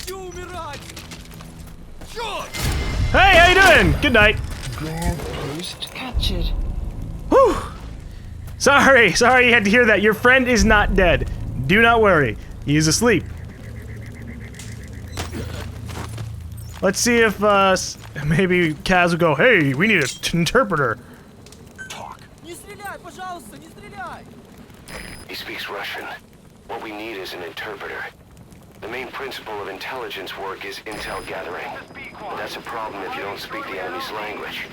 Hey, how you doing? Good night. Rare post captured. Whew. Sorry you had to hear that. Your friend is not dead. Do not worry. He is asleep. Let's see if, maybe Kaz will go, hey, we need an interpreter. Talk. He speaks Russian. What we need is an interpreter. The main principle of intelligence work is intel gathering. But that's a problem if you don't speak the enemy's language.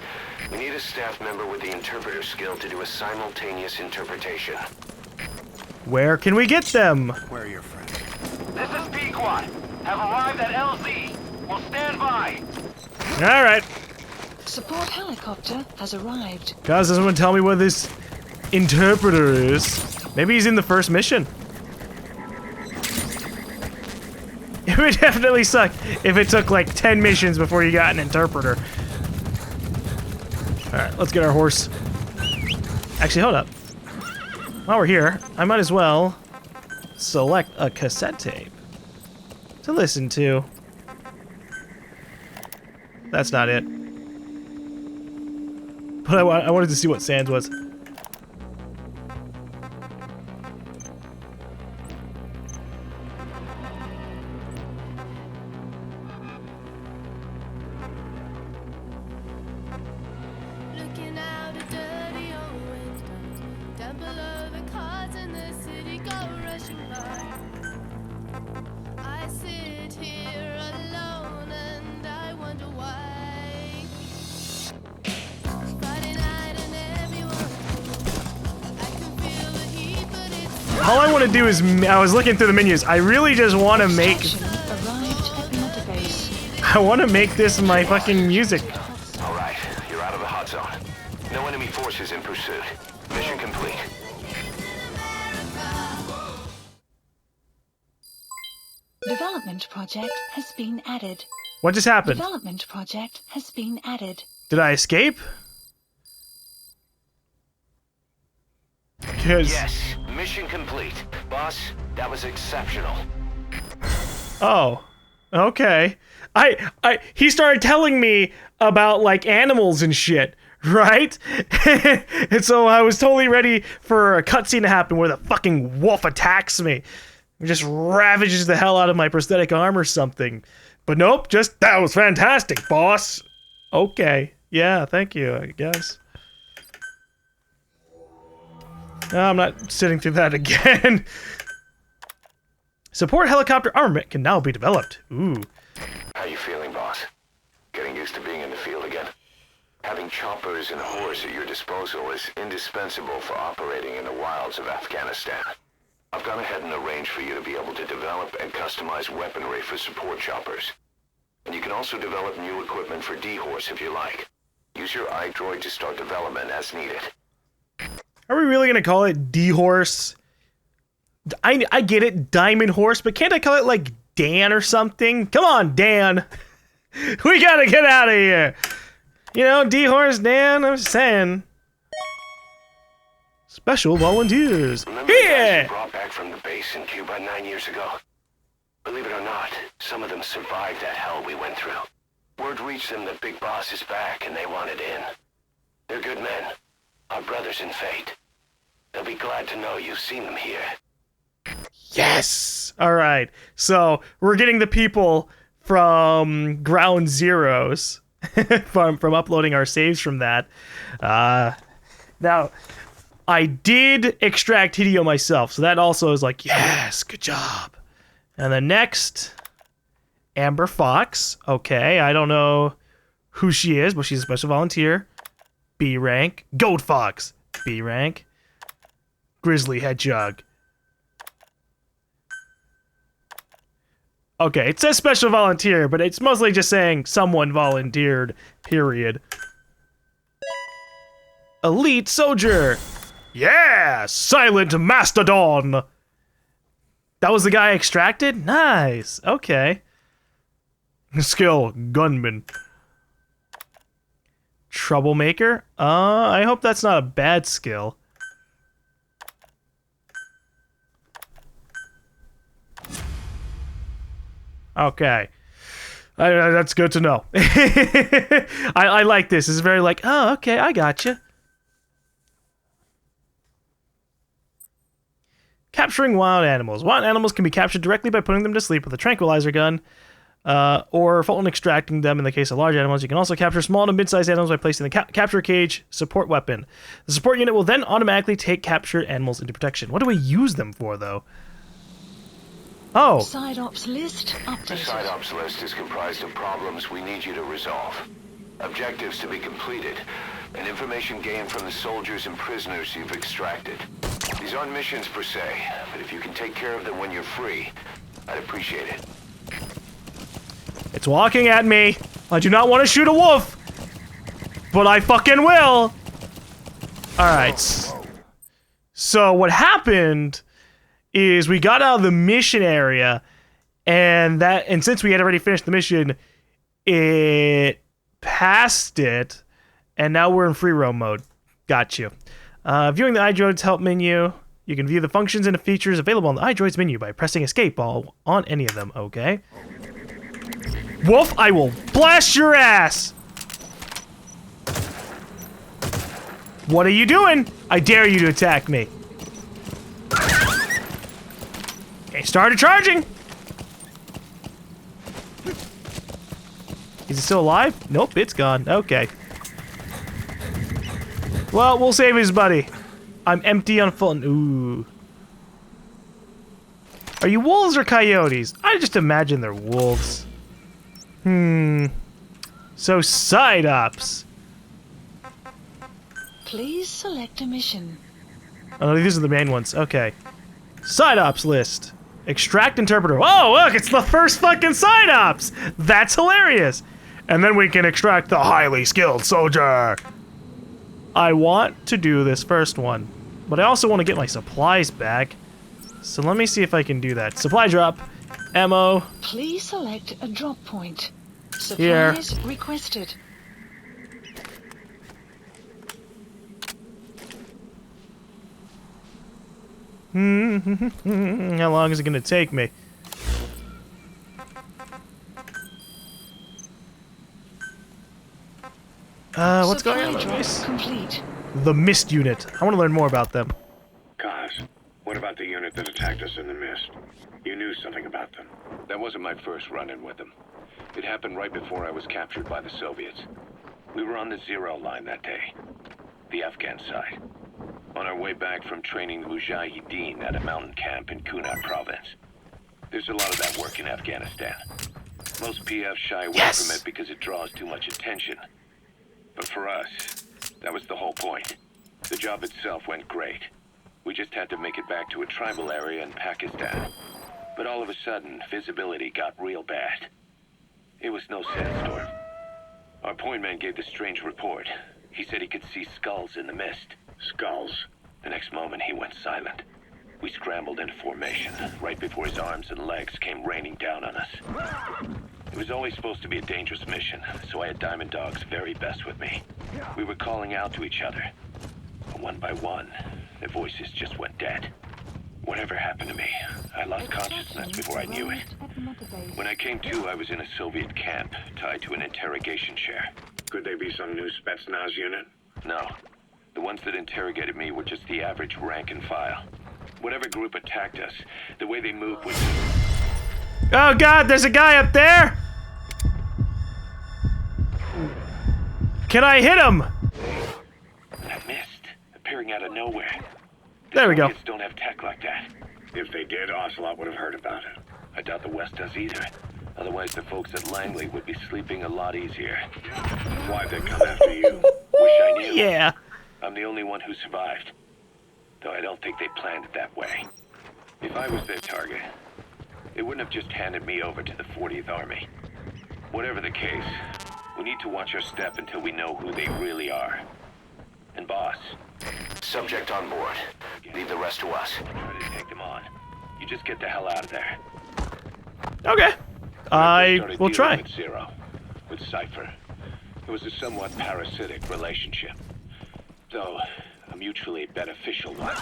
We need a staff member with the interpreter skill to do a simultaneous interpretation. Where can we get them? Where are your friends? This is Pequod. Have arrived at LZ. Will stand by. Alright. Support helicopter has arrived. Kaz doesn't want to tell me what this interpreter is. Maybe he's in the first mission. It would definitely suck if it took like 10 missions before you got an interpreter. Alright, let's get our horse. Actually, hold up. While we're here, I might as well select a cassette tape to listen to. That's not it. But I wanted to see what Sans was. Looking out a dirty old window, down below the cars in the city go rushing by. I sit here alone and I wonder why. Friday night and everyone, I can feel the heat, but it's All I want to do is, I was looking through the menus, I really just want to make, Station arrived at the interface. I want to make this my fucking music. All right, you're out of the hot zone. No enemy forces in pursuit. Mission complete. Development project has been added. What just happened? Development project has been added. Did I escape? 'Cause- Yes, mission complete. Boss, that was exceptional. Oh, okay. He started telling me about like animals and shit, right? And so I was totally ready for a cutscene to happen where the fucking wolf attacks me. It just ravages the hell out of my prosthetic arm or something. But nope, just, that was fantastic, boss. Okay, yeah, thank you, I guess. No, I'm not sitting through that again. Support helicopter armament can now be developed. Ooh. How you feeling, boss? Getting used to being in the field again? Having choppers and horse at your disposal is indispensable for operating in the wilds of Afghanistan. I've gone ahead and arranged for you to be able to develop and customize weaponry for support choppers. And you can also develop new equipment for D-Horse if you like. Use your iDroid to start development as needed. Are we really gonna call it D-Horse? I get it, Diamond Horse, but can't I call it like Dan or something? Come on, Dan. We gotta get out of here. You know, D-Horse, Dan, I'm just saying. Special volunteers. Remember the guys Yeah! you brought back from the base in Cuba 9 years ago? Believe it or not, some of them survived that hell we went through. Word reached them that Big Boss is back and they wanted in. They're good men. Our brothers in fate. They'll be glad to know you've seen them here. Yes! Alright, so we're getting the people from Ground Zeroes from uploading our saves from that. Now, I did extract Hideo myself, so that also is like, yes, good job. And then next, Amber Fox. Okay, I don't know who she is, but she's a special volunteer. B rank. Gold Fox. B rank. Grizzly Hedgehog. Okay, it says special volunteer, but it's mostly just saying someone volunteered, period. Elite Soldier. Yeah! Silent Mastodon! That was the guy extracted? Nice. Okay. Skill, Gunman. Troublemaker? I hope that's not a bad skill. Okay. That's good to know. I like this. It's very like, oh, okay, I gotcha. Capturing wild animals. Wild animals can be captured directly by putting them to sleep with a tranquilizer gun, or Fulton extracting them in the case of large animals. You can also capture small to mid-sized animals by placing the capture cage support weapon. The support unit will then automatically take captured animals into protection. What do we use them for, though? Oh. Side ops list The updated. side ops list is comprised of problems we need you to resolve. Objectives to be completed, and information gained from the soldiers and prisoners you've extracted. These aren't missions per se, but if you can take care of them when you're free, I'd appreciate it. It's walking at me. I do not want to shoot a wolf, but I fucking will. Alright. So what happened is we got out of the mission area, and since we had already finished the mission, it passed it, and now we're in free roam mode. Got you. Viewing the iDroid's help menu, you can view the functions and the features available on the iDroid's menu by pressing escape on any of them, okay? Wolf, I will blast your ass! What are you doing? I dare you to attack me. Okay, started charging! Is it still alive? Nope, it's gone. Okay. Well, we'll save his buddy. I'm empty on Fulton. Ooh. Are you wolves or coyotes? I just imagine they're wolves. So side ops. Please select a mission. Oh, these are the main ones. Okay. Side ops list. Extract interpreter. Oh, look, it's the first fucking side ops. That's hilarious. And then we can extract the highly skilled soldier. I want to do this first one, but I also want to get my supplies back. So let me see if I can do that. Supply drop. Ammo. Please select a drop point. Here. Supplies requested. How long is it going to take me? What's going on with Supply this? drop complete. The Mist unit. I want to learn more about them. Guys, what about the unit that attacked us in the mist? You knew something about them. That wasn't my first run-in with them. It happened right before I was captured by the Soviets. We were on the zero line that day, the Afghan side. On our way back from training the Mujahideen at a mountain camp in Kunar province. There's a lot of that work in Afghanistan. Most PFs shy away from it because it draws too much attention. But for us, that was the whole point. The job itself went great. We just had to make it back to a tribal area in Pakistan. But all of a sudden, visibility got real bad. It was no sandstorm. Our point man gave this strange report. He said he could see skulls in the mist. Skulls. The next moment, he went silent. We scrambled into formation, right before his arms and legs came raining down on us. It was always supposed to be a dangerous mission, so I had Diamond Dog's very best with me. We were calling out to each other. But one by one, their voices just went dead. Whatever happened to me, I lost consciousness before I knew it. When I came to, I was in a Soviet camp, tied to an interrogation chair. Could they be some new Spetsnaz unit? No. The ones that interrogated me were just the average rank and file. Whatever group attacked us, the way they moved was... Oh god, there's a guy up there! Can I hit him? That mist, appearing out of nowhere. There we go. Soviets don't have tech like that. If they did, Ocelot would have heard about it. I doubt the West does either. Otherwise, the folks at Langley would be sleeping a lot easier. Why'd they come after you? Wish I knew. Yeah. I'm the only one who survived. Though I don't think they planned it that way. If I was their target, they wouldn't have just handed me over to the 40th Army. Whatever the case, we need to watch our step until we know who they really are. And boss. Subject on board. Leave the rest to us. Try to take them on. You just get the hell out of there. Okay. I started will dealing try. With Zero, with Cipher. It was a somewhat parasitic relationship, though a mutually beneficial one.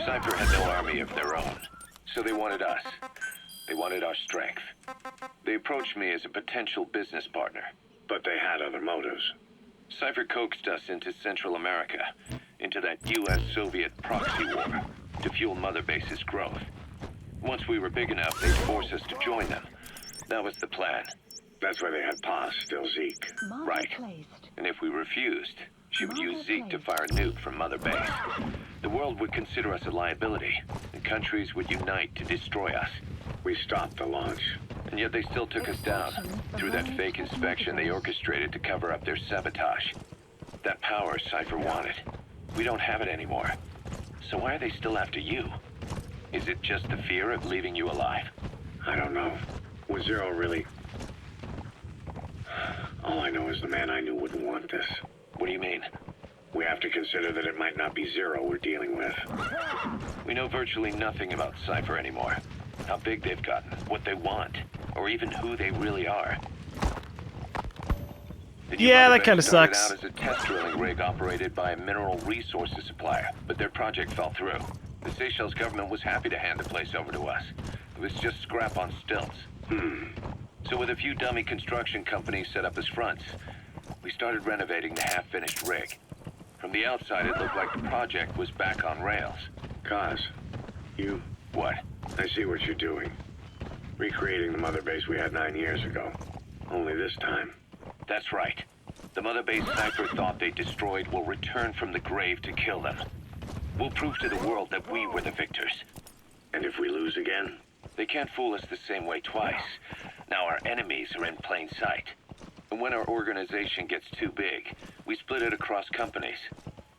Cipher had no army of their own, so they wanted us. They wanted our strength. They approached me as a potential business partner. But they had other motives. Cipher coaxed us into Central America, into that U.S.-Soviet proxy war, to fuel Mother Base's growth. Once we were big enough, they'd force us to join them. That was the plan. That's why they had Paz still Zeke. Marker Right. placed. And if we refused, she would use Marker Zeke to placed. fire a nuke from Mother Base. The world would consider us a liability, and countries would unite to destroy us. We stopped the launch. And yet they still took us down, through that fake inspection they orchestrated to cover up their sabotage. That power Cipher wanted. We don't have it anymore. So why are they still after you? Is it just the fear of leaving you alive? I don't know. Was Zero really... All I know is the man I knew wouldn't want this. What do you mean? We have to consider that it might not be Zero we're dealing with. We know virtually nothing about Cipher anymore. How big they've gotten, what they want, or even who they really are. The new Yeah, Mother that kinda Base started sucks. out as a test drilling rig operated by a mineral resources supplier, but their project fell through. The Seychelles government was happy to hand the place over to us. It was just scrap on stilts. So with a few dummy construction companies set up as fronts, we started renovating the half-finished rig. From the outside, it looked like the project was back on rails. Kaz, you... What? I see what you're doing. Recreating the Mother Base we had 9 years ago. Only this time. That's right. The Mother Base Cipher thought they destroyed will return from the grave to kill them. We'll prove to the world that we were the victors. And if we lose again? They can't fool us the same way twice. Now our enemies are in plain sight. And when our organization gets too big, we split it across companies.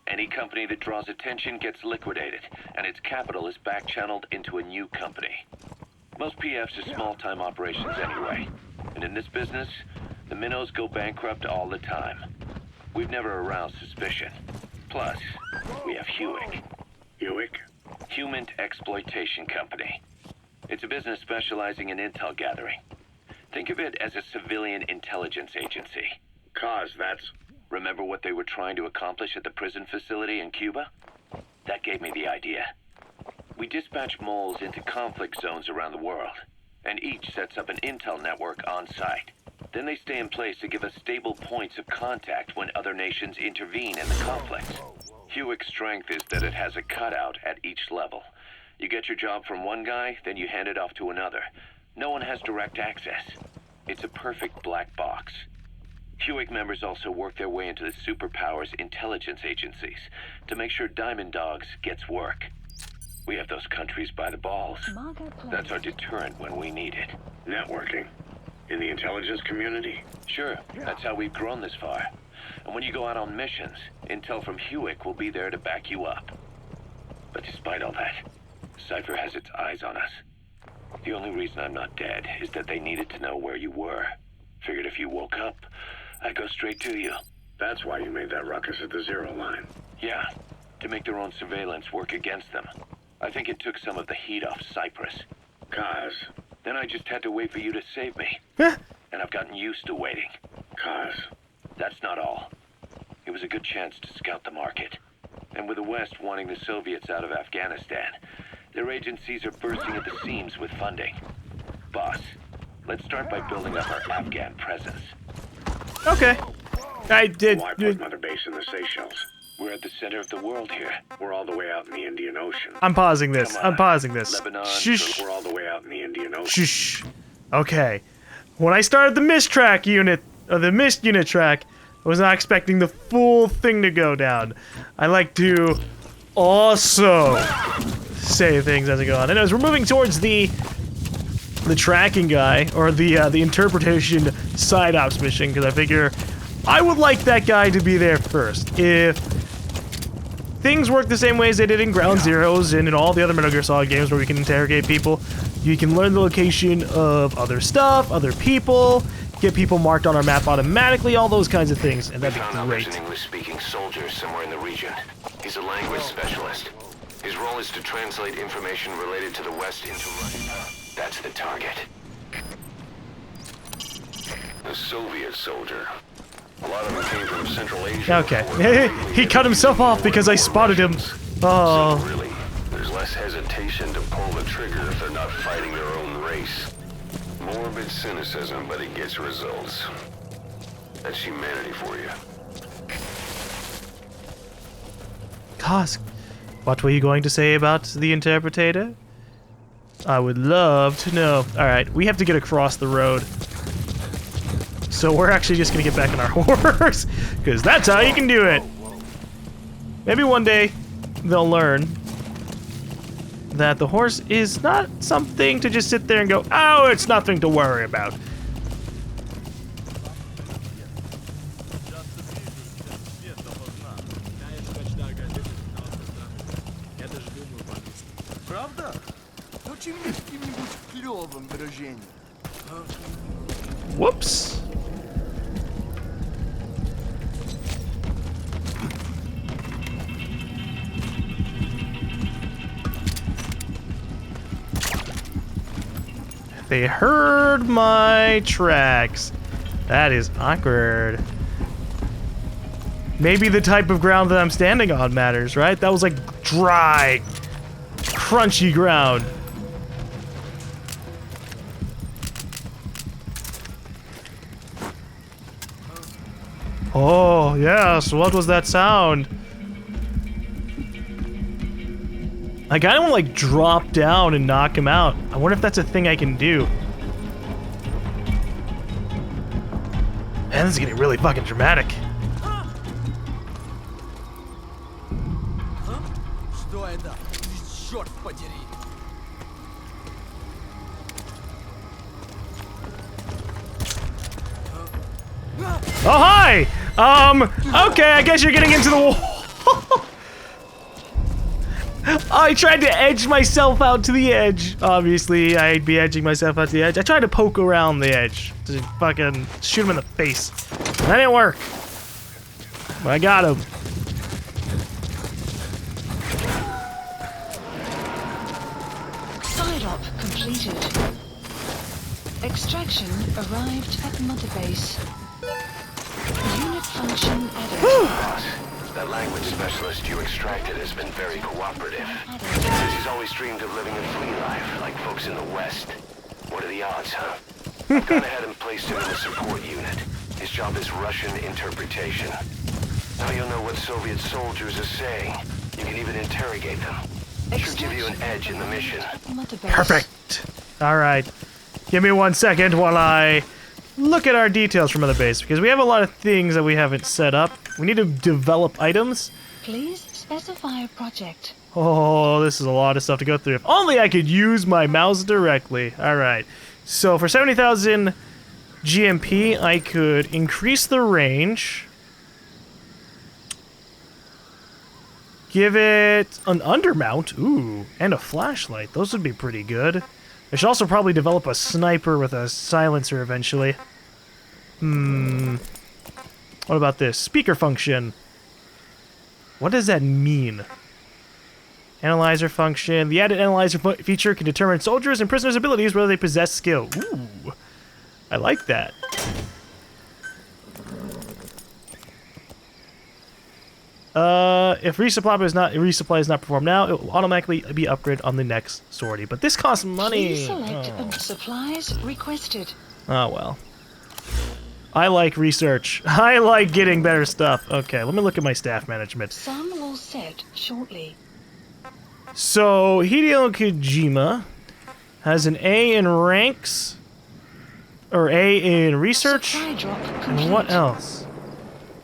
Any company that draws attention gets liquidated, and its capital is back-channeled into a new company. Most PFs are small-time operations anyway. And in this business, the minnows go bankrupt all the time. We've never aroused suspicion. Plus, we have Hewick. Hewick? Human Exploitation Company. It's a business specializing in intel gathering. Think of it as a civilian intelligence agency. Kaz, that's... Remember what they were trying to accomplish at the prison facility in Cuba? That gave me the idea. We dispatch moles into conflict zones around the world, and each sets up an intel network on site. Then they stay in place to give us stable points of contact when other nations intervene in the conflict. Hewick's strength is that it has a cutout at each level. You get your job from one guy, then you hand it off to another. No one has direct access. It's a perfect black box. Hewick members also work their way into the superpowers intelligence agencies to make sure Diamond Dogs gets work. We have those countries by the balls. Marker placed. That's our deterrent when we need it. networking. In the intelligence community? Sure, that's how we've grown this far. And when you go out on missions, intel from Hewick will be there to back you up. But despite all that, Cipher has its eyes on us. The only reason I'm not dead is that they needed to know where you were. Figured if you woke up, I'd go straight to you. That's why you made that ruckus at the Zero line. Yeah, to make their own surveillance work against them. I think it took some of the heat off Cyprus. Kaz, Then I just had to wait for you to save me. And I've gotten used to waiting. Kaz, That's not all. It was a good chance to scout the market. And with the West wanting the Soviets out of Afghanistan, their agencies are bursting at the seams with funding. Boss, let's start by building up our Afghan presence. Okay. I did. why put Mother Base in the Seychelles? We're at the center of the world here. We're all the way out in the Indian Ocean. I'm pausing this. Come on. I'm pausing this. Lebanon, Shh. We're all the way out in the Indian Ocean. Shh. Okay. When I started the mist track unit, or the mist unit track, I was not expecting the full thing to go down. I like to also say things as I go on. And as we're moving towards the tracking guy, or the interpretation side ops mission, because I figure I would like that guy to be there first. If things work the same way as they did in Ground Zeroes and in all the other Metal Gear Solid games where we can interrogate people, you can learn the location of other stuff, other people, get people marked on our map automatically, all those kinds of things, and that'd Found be an great. English-speaking soldier somewhere in the region. He's a language specialist. His role is to translate information related to the West into Russian. That's the target. The Soviet soldier. A lot of them came from Central Asia. Okay. He cut himself off because I spotted him. Oh. Really? There's less hesitation to pull the trigger if they're not fighting their own race. Morbid cynicism, but it gets results. That's humanity for you. Kosk, what were you going to say about the interpreter? I would love to know. Alright, we have to get across the road. So we're actually just gonna get back on our horse, because that's how you can do it. Maybe one day they'll learn that the horse is not something to just sit there and go, oh, it's nothing to worry about. Правда? Учи мне каким-нибудь клёвым выражением. Whoops. They heard my tracks. That is awkward. Maybe the type of ground that I'm standing on matters, right? That was like dry, crunchy ground. Oh, yes, what was that sound? I kind of want to like drop down and knock him out. I wonder if that's a thing I can do. Man, this is getting really fucking dramatic. Что это? Чёрт подери! Oh, hi! Okay, I guess you're getting into the wall. I tried to edge myself out to the edge. Obviously, I'd be edging myself out to the edge. I tried to poke around the edge to fucking shoot him in the face. That didn't work. But I got him. Side op completed. Extraction arrived at Mother Base. Unit function added. Boss, that language specialist you extracted has been very cooperative. Says he's always dreamed of living a free life, like folks in the West. What are the odds, huh? I've gone ahead and placed him in the support unit. His job is Russian interpretation. Now you'll know what Soviet soldiers are saying. You can even interrogate them. Should give you an edge in the mission. Mother Base. Perfect. All right. Give me 1 second while I look at our details from Mother Base, because we have a lot of things that we haven't set up. We need to develop items. Please specify a project. Oh, this is a lot of stuff to go through. If only I could use my mouse directly. All right. So for 70,000 GMP, I could increase the range. Give it an undermount. Ooh, and a flashlight. Those would be pretty good. I should also probably develop a sniper with a silencer eventually. What about this? Speaker function. What does that mean? Analyzer function. The added analyzer feature can determine soldiers' and prisoners' abilities whether they possess skill. Ooh. I like that. If resupply is not performed now, it will automatically be upgraded on the next sortie. But this costs money. Please select supplies requested. Oh well. I like research. I like getting better stuff. Okay, let me look at my staff management. Some will set shortly. So Hideo Kojima has an A in ranks, or A in research. Supply drop complete. And what else?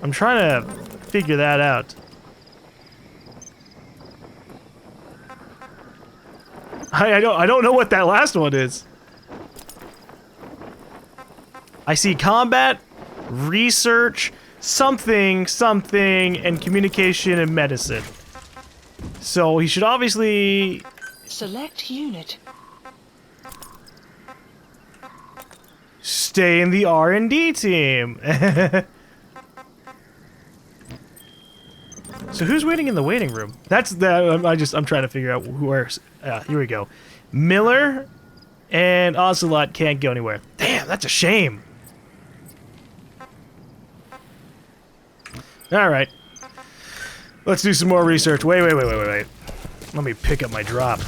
I'm trying to figure that out. I don't know what that last one is. I see combat, research, something, and communication and medicine. So he should obviously Select unit. stay in the R&D team. So who's waiting in the waiting room? That's the I'm trying to figure out where. Here we go. Miller and Ocelot can't go anywhere. Damn, that's a shame. All right, let's do some more research. Wait. Let me pick up my drop.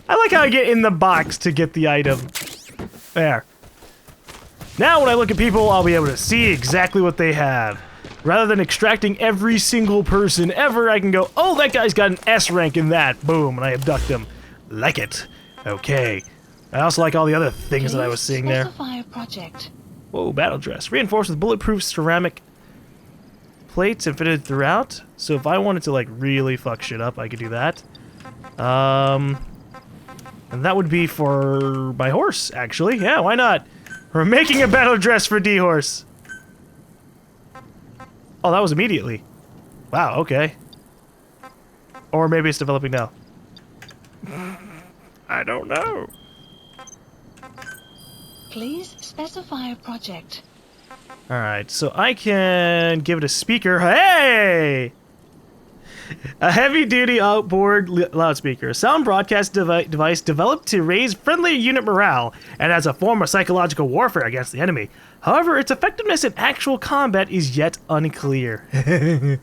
I like how I get in the box to get the item. There. Now when I look at people, I'll be able to see exactly what they have. Rather than extracting every single person ever, I can go, oh, that guy's got an S rank in that. Boom, and I abduct him. Like it. Okay. I also like all the other things that I was seeing there. Specify a project. Whoa, battle dress. Reinforced with bulletproof ceramic plates and fitted throughout. So if I wanted to, like, really fuck shit up, I could do that. And that would be for my horse, actually. Yeah, why not? We're making a battle dress for D-Horse. Oh, that was immediately. Wow, okay. Or maybe it's developing now. I don't know. Please specify a project. Alright, so I can give it a speaker. Hey! A heavy-duty outboard loudspeaker, a sound broadcast device developed to raise friendly unit morale and as a form of psychological warfare against the enemy. However, its effectiveness in actual combat is yet unclear. It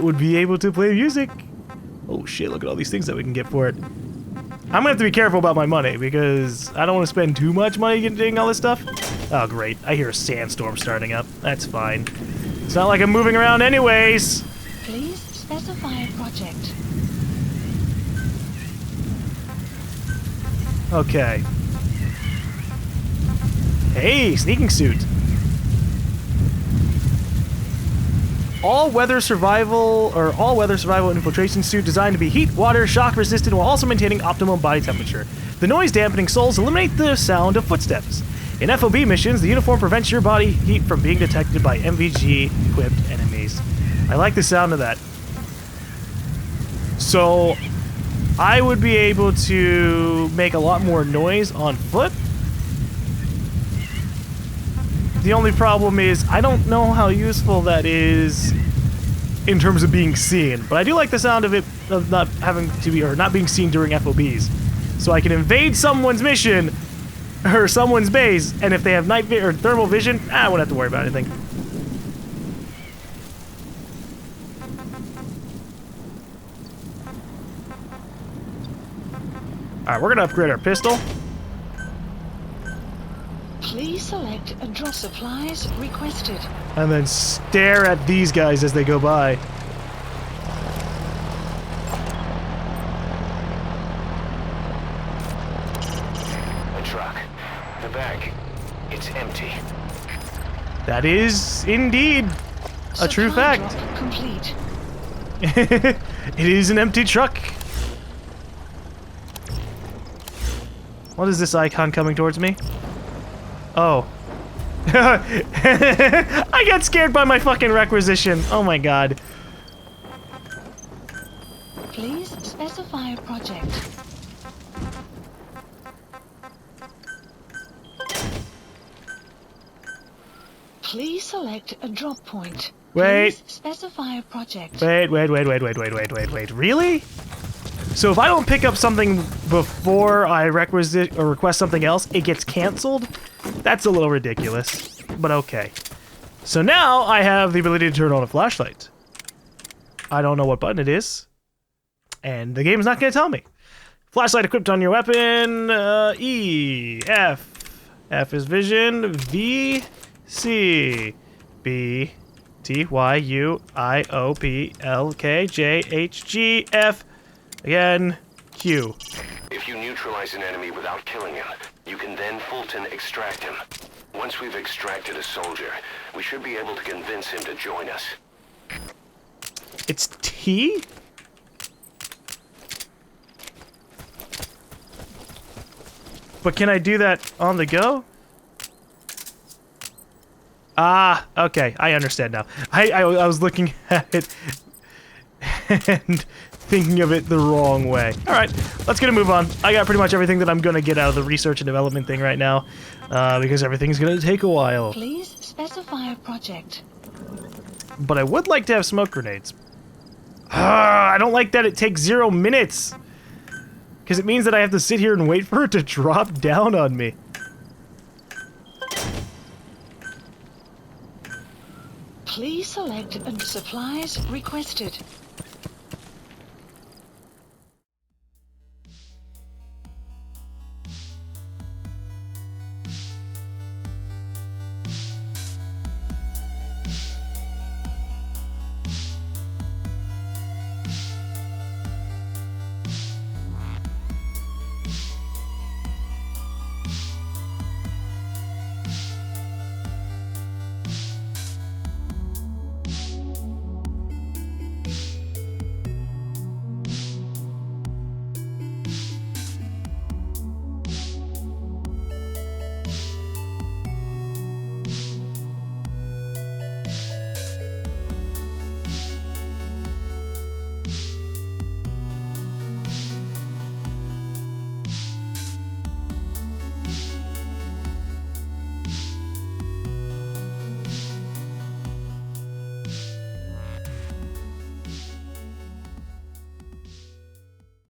would be able to play music. Oh shit, look at all these things that we can get for it. I'm gonna have to be careful about my money because I don't want to spend too much money getting all this stuff. Oh great, I hear a sandstorm starting up. That's fine. It's not like I'm moving around anyways. Please specify a project. Okay. Hey, sneaking suit. All-weather survival and infiltration suit designed to be heat, water, shock resistant while also maintaining optimum body temperature. The noise dampening soles eliminate the sound of footsteps. In FOB missions, the uniform prevents your body heat from being detected by MVG-equipped enemies. I like the sound of that. So, I would be able to make a lot more noise on foot. The only problem is, I don't know how useful that is in terms of being seen. But I do like the sound of it, of not having to be, or not being seen during FOBs. So I can invade someone's mission, or someone's base, and if they have night or thermal vision, I won't have to worry about anything. Alright, we're gonna upgrade our pistol. Please select a drop supplies requested. And then stare at these guys as they go by. A truck. The bag. It's empty. That is indeed a true Supply fact. drop complete. It is an empty truck. What is this icon coming towards me? Oh. I got scared by my fucking requisition. Oh my god. Please specify a project. Please select a drop point. Wait. Please specify a project. Wait. Really? So if I don't pick up something before I requisite or request something else, it gets canceled? That's a little ridiculous, but okay. So now I have the ability to turn on a flashlight. I don't know what button it is, and the game's not going to tell me. Flashlight equipped on your weapon, E, F. F is vision, V, C, B, T, Y, U, I, O, P, L, K, J, H, G, F. Again, Q. If you neutralize an enemy without killing him, you can then Fulton extract him. Once we've extracted a soldier, we should be able to convince him to join us. It's T? But can I do that on the go? Ah, okay, I understand now. I was looking at it and thinking of it the wrong way. Alright, let's get a move on. I got pretty much everything that I'm going to get out of the research and development thing right now, because everything's going to take a while. Please specify a project. But I would like to have smoke grenades. I don't like that it takes 0 minutes, because it means that I have to sit here and wait for it to drop down on me. Please select supplies requested.